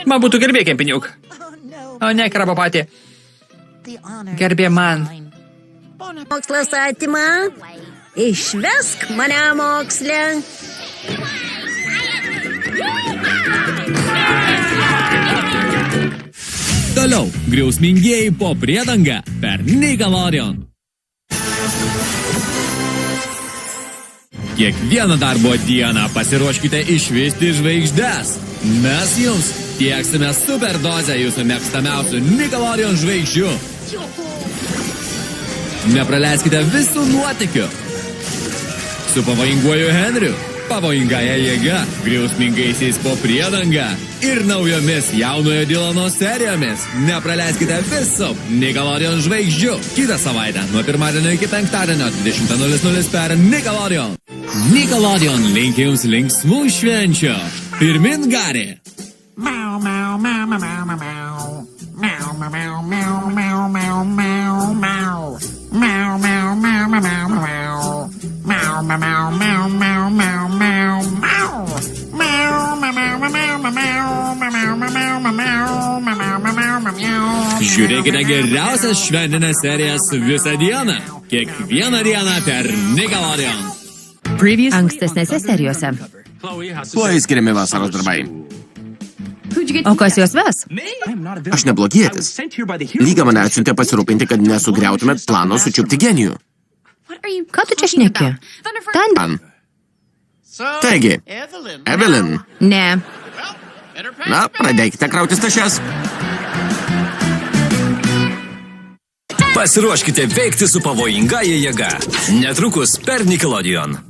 Man būtų garbė, kempiniuk. O ne, krabapatė. Garbė man. Mokslas atima. Išvesk mane mokslę. Toliau griausmingieji po priedangą per Nickelodeon. Kiekvieną darbo dieną pasiruoškite išvysti žvaigždes. Mes jums tieksime superdozę jūsų mėgstamiausių Nickelodeon žvaigždžių. Nepraleiskite visų nuotykių. Su pavojinguoju Henriu, pavojingąja jėga, griausmingaisiais po priedangą ir naujomis jaunojo Dylano serijomis. Nepraleiskite visų Nickelodeon žvaigždžių. Kitą savaitę nuo pirmadienio iki penktadienio 20:00 per Nickelodeon. Nickelodeon linki jums linksmų švenčių. Pirmin Gari. Žiūrėkite geriausias šventinės serijas visą dieną. Kiekvieną dieną per Nickelodeon. Ankstesnėse serijose. Chloe skiriami vasaros darbai. O kas juos ves? Aš ne blogietis. Lyga mane atsiuntė pasirūpinti, kad nesugriautumėt plano sučiupti genijų. Ką tu čia šneki? Tan. Taigi, Evelyn. Ne. Na, pradėkite krautis tašes. Pasiruoškite veikti su pavojingaja jėga. Netrukus per Nickelodeon.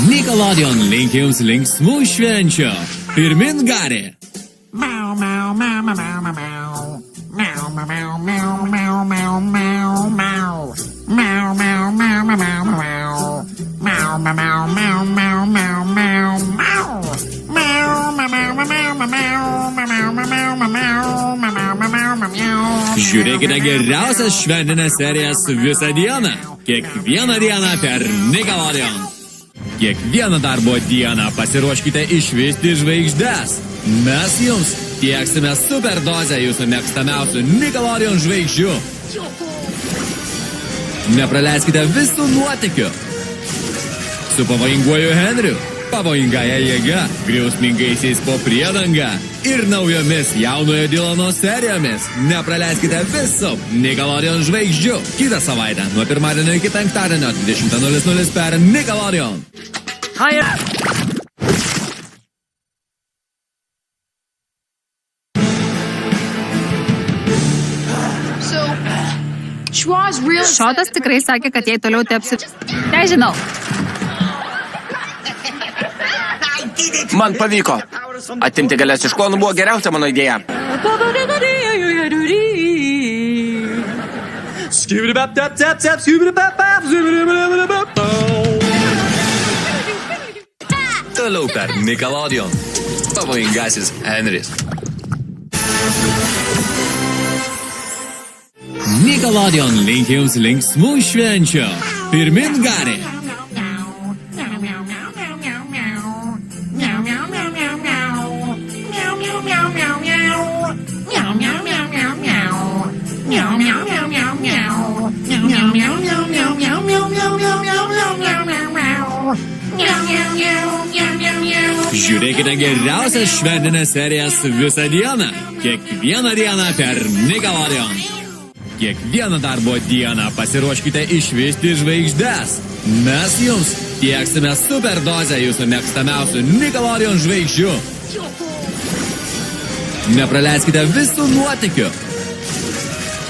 Nickelodeon linki jums linksmų švenčių. Pirmin Gari. Žiūrėkite geriausias šventinės serijas visą dieną. Kiekvieną dieną per Nickelodeon. Kiekvieną darbo dieną pasiruoškite išvysti žvaigždes. Mes jums tieksime superdozę jūsų mėgstamiausių Nickelodeon žvaigždžių. Nepraleiskite visų nuotykių. Su pavojinguoju Henriu, pavojingąja jėga, griausmingaisiais po priedangą ir naujomis jaunojo Dylano serijomis. Nepraleiskite visų Nickelodeon žvaigždžių. Kitą savaitę nuo pirmadienio iki penktadienio 20:00 per Nickelodeon. Šotas tikrai sakė, kad jei toliau tepsi... Nežinau. Man pavyko. Atimti galės iš klonų buvo geriausia mano idėja. Toliau per Nickelodeon. Pavojingasis Henris. Nickelodeon linki jums linksmų švenčių. Pirmin Gari. Žiūrėkite geriausias šventinės serijas visą dieną. Kiekvieną dieną per Nickelodeon. Kiekvieną darbo dieną pasiruoškite išvysti žvaigždes. Mes jums tieksime superdozę jūsų mėgstamiausių Nickelodeon žvaigždžių. Nepraleiskite visų nuotykių.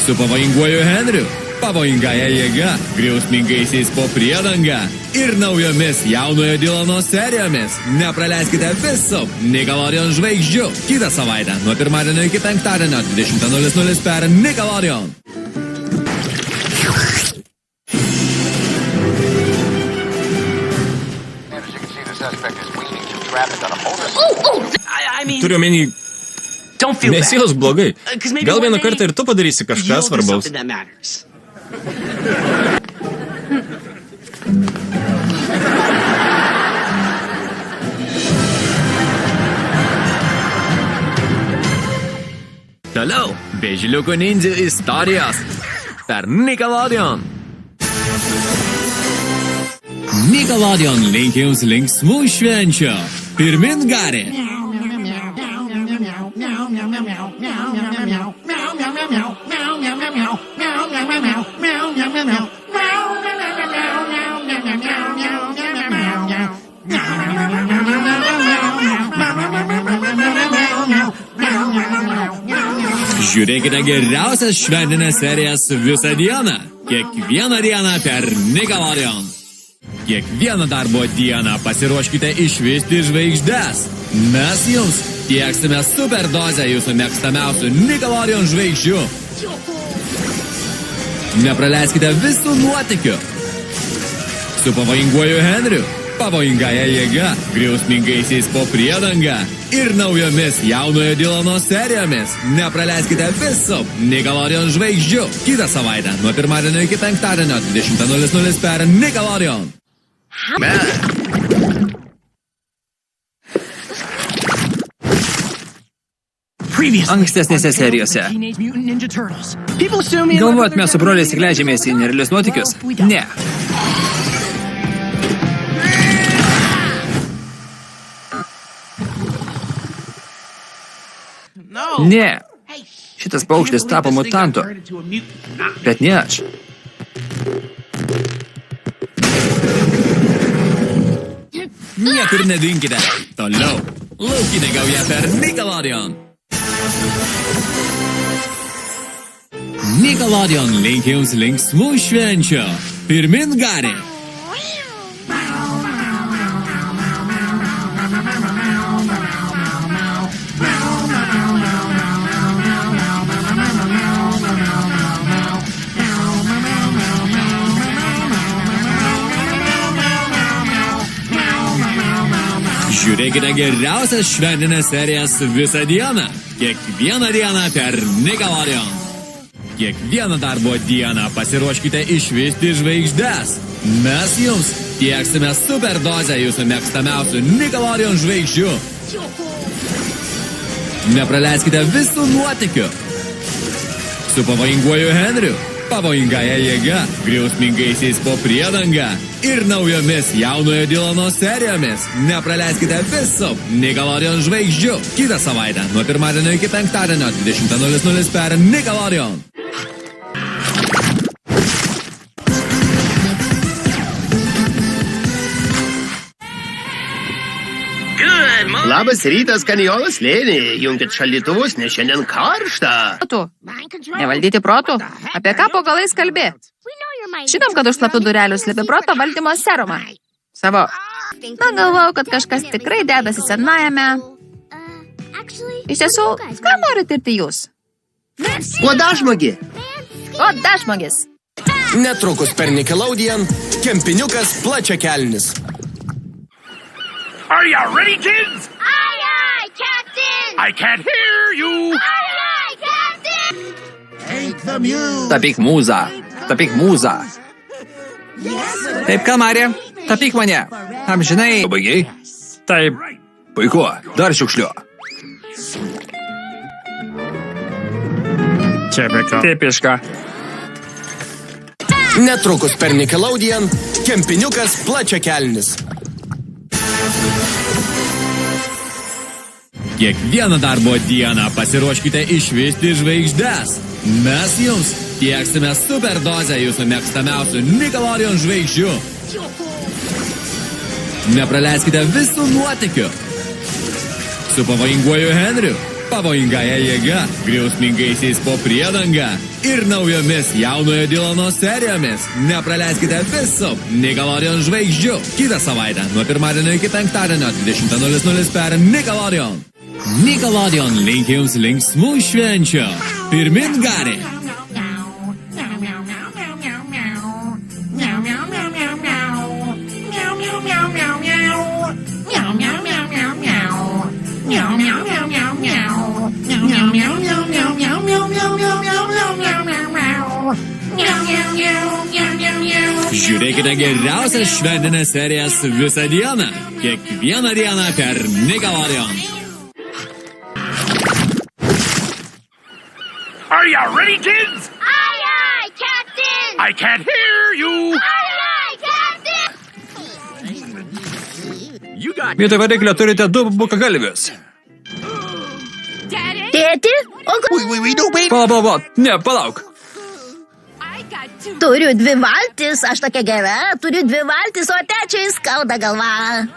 Su pavojinguoju Henriu, pavojingąja jėga, griausmingaisiais po priedangą ir naujomis jaunojo Dylano serijomis. Nepraleiskite visų Nickelodeon žvaigždžių. Kitą savaitę nuo pirmadienio iki penktadienio 20:00 per Nickelodeon. Turiu omeny, nesijos blogai. Gal vieną kartą ir tu padarysi kažką svarbaus. Toliau, Vėžliukų nindzių istorijos per Nickelodeon. Nickelodeon linki jums linksmų švenčių. Pirmin Gari. Žiūrėkite geriausias šventinės serijas visą dieną. Kiekvieną dieną per Nickelodeon. Kiekvieną darbo dieną pasiruoškite išvysti žvaigždes. Mes jums tieksime superdozę jūsų mėgstamiausių Nickelodeon žvaigždžių. Nepraleiskite visų nuotykių. Su pavojinguoju Henriu, pavojingąja jėga, griausmingaisiais po priedanga ir naujomis jaunojo Dylano serijomis. Nepraleiskite visų Nickelodeon žvaigždžių. Kitą savaitę nuo pirmadienio iki penktadienio 20:00 per Nickelodeon. Ankstesnėse serijose. Galvojat, mes su broliais tik leidžiamės į nerealius nuotykius? Ne. Ne. Šitas paukštis tapo mutantu. Bet ne aš. Niekur nedinkite. Toliau. Laukinė gauja per Nickelodeon. Nickelodeon linki jums linksmų švenčių. Pirmin Gari. Žiūrėkite geriausias šventinės serijas visą dieną. Kiekvieną dieną per Nickelodeon. Kiekvieną darbo dieną pasiruoškite išvysti žvaigždes. Mes jums tieksime superdozę jūsų mėgstamiausių Nickelodeon žvaigždžių. Nepraleiskite visų nuotykių. Su pavojinguoju Henriu, pavojingąja jėga, griausmingaisiais po priedanga ir naujomis jaunojo Dylano serijomis. Nepraleiskite visų Nickelodeon žvaigždžių. Kitą savaitę nuo pirmadienio iki penktadienio 20:00 per Nickelodeon. Labas rytas, kanjonas slėnį. Junkit šaldytuvus, nes šiandien karšta. Nevaldyti protų? Apie ką po galais kalbė? Žinom, kad už slaptų durelių slėpė proto valdymo serumą. Savo. Na, galvojau, kad kažkas tikrai dedasi senajame. Iš tiesų, ką nori tirti jūs? Uodažmogi. Uodažmogis. Netrukus per Nickelodeon kempiniukas plačiakelnis. Are you ready, kids? Aye, aye, Captain! I can't hear you! Aye, aye, Captain! Tapyk mūzą. Tapyk mūzą. Taip, kamarė. Tapyk mane. Amžinai. Baigiai? Taip. Puiku. Dar šiukšliu. Tipiška. Netrukus per Nickelodeon kempiniukas plačiakelnis. Kiekvieną darbo dieną pasiruoškite išvysti žvaigždes. Mes jums tieksime superdozę jūsų mėgstamiausių Nickelodeon žvaigždžių. Nepraleiskite visų nuotykių. Su pavojinguoju Henriu, pavojingąja jėga, griausmingaisiais po priedanga ir naujomis jaunojo Dylano serijomis. Nepraleiskite visų Nickelodeon žvaigždžių. Kitą savaitę nuo pirmadienio iki penktadienio 20:00 per Nickelodeon. Nickelodeon linki jums linksmų švenčių. Pirmin Gari. Žiūrėkite geriausias šventinės serijas visą dieną. Kiekvieną dieną per Nickelodeon. Are you ready, kids? Aye, aye, Captain. I can't hear you. Aye, aye, Captain. Vietoj variklio turite du bukagalvius. Tėti, Pala, ne, palauk. turiu 2 valtis, aš tokia gera, turiu 2 valtis, o tečiai skauda galva.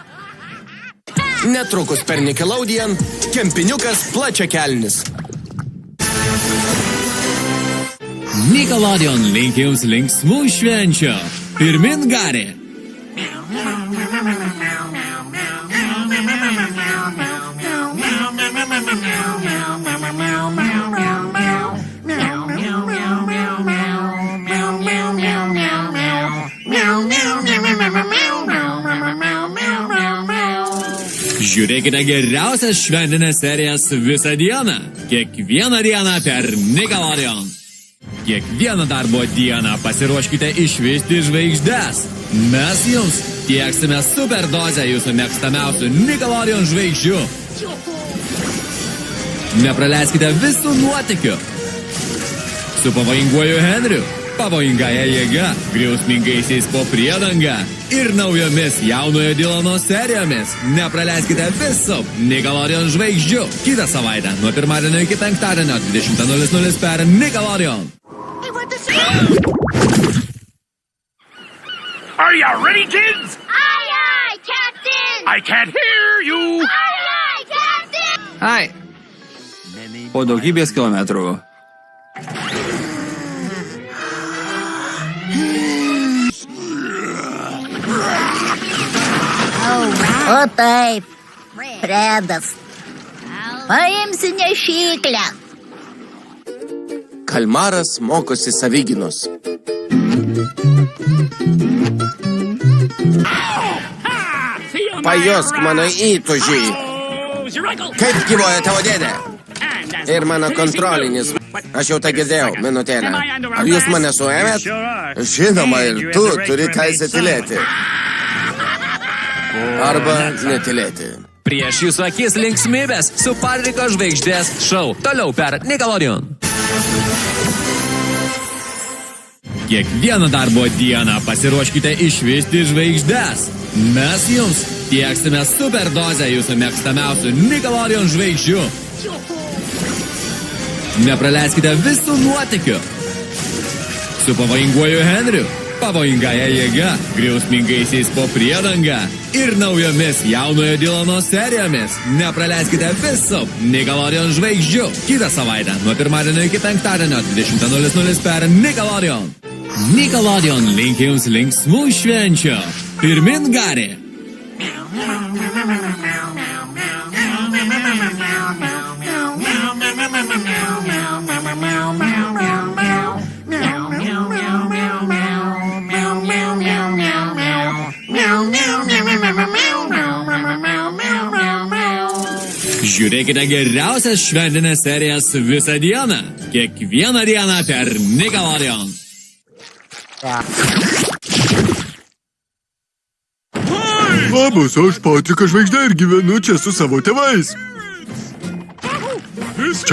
Netrukus per Nickelodeon Kempiniukas plačiakelnis. Nickelodeon linki jums linksmų švenčių. Pirmin Gari. Žiūrėkite geriausias šventinės serijas visą dieną. Kiekvieną dieną per Nickelodeon. Kiekvieną darbo dieną pasiruoškite išvysti žvaigždes. Mes jums tieksime superdozę jūsų mėgstamiausių Nickelodeon žvaigždžių. Nepraleiskite visų nuotykių. Su pavojinguoju Henriu, pavojingąja jėga, griausmingaisiais po priedangą ir naujomis jaunojo Dylano serijomis. Nepraleiskite visų Nickelodeon žvaigždžių. Kitą savaitę nuo pirmadienio iki penktadienio 20:00 per Nickelodeon. Are you ready, kids? Aye, aye, Captain. I can't hear you. Aye, aye, Captain. Ai. Po daugybės kilometrų. O taip, Fredas. Paimsi nešyklę. Kalmaras mokosi savigynos. Pajusk mano įtūžį. Kaip gyvoja tavo dėdė? Ir mano kontrolinis. Aš jau tą girdėjau, minutėlę. Ar jūs mane suėmėt? Žinoma, ir tu turi teisę tylėti. Arba netilėti. Prieš jūsų akis linksmybės su Patriko žvaigždės šou. Toliau per Nickelodeon. Kiekvieną darbo dieną pasiruoškite išvysti žvaigždes. Mes jums tieksime superdozę jūsų mėgstamiausių Nickelodeon žvaigždžių. Nepraleiskite visų nuotykių. Su pavojinguoju Henriu, pavojingąja jėga, griausmingaisiais po priedangą ir naujomis jaunojo Dylano serijomis. Nepraleiskite visų Nickelodeon žvaigždžių. Kitą savaitę nuo pirmadienio iki penktadienio 20:00 per Nickelodeon. Nickelodeon linki jums linksmų švenčių. Pirmin Gari. Žiūrėkite geriausias šventinės serijas visą dieną. Kiekvieną dieną per Nickelodeon. Labas, aš Patrikas žvaigždė ir gyvenu čia su savo tėvais. Čia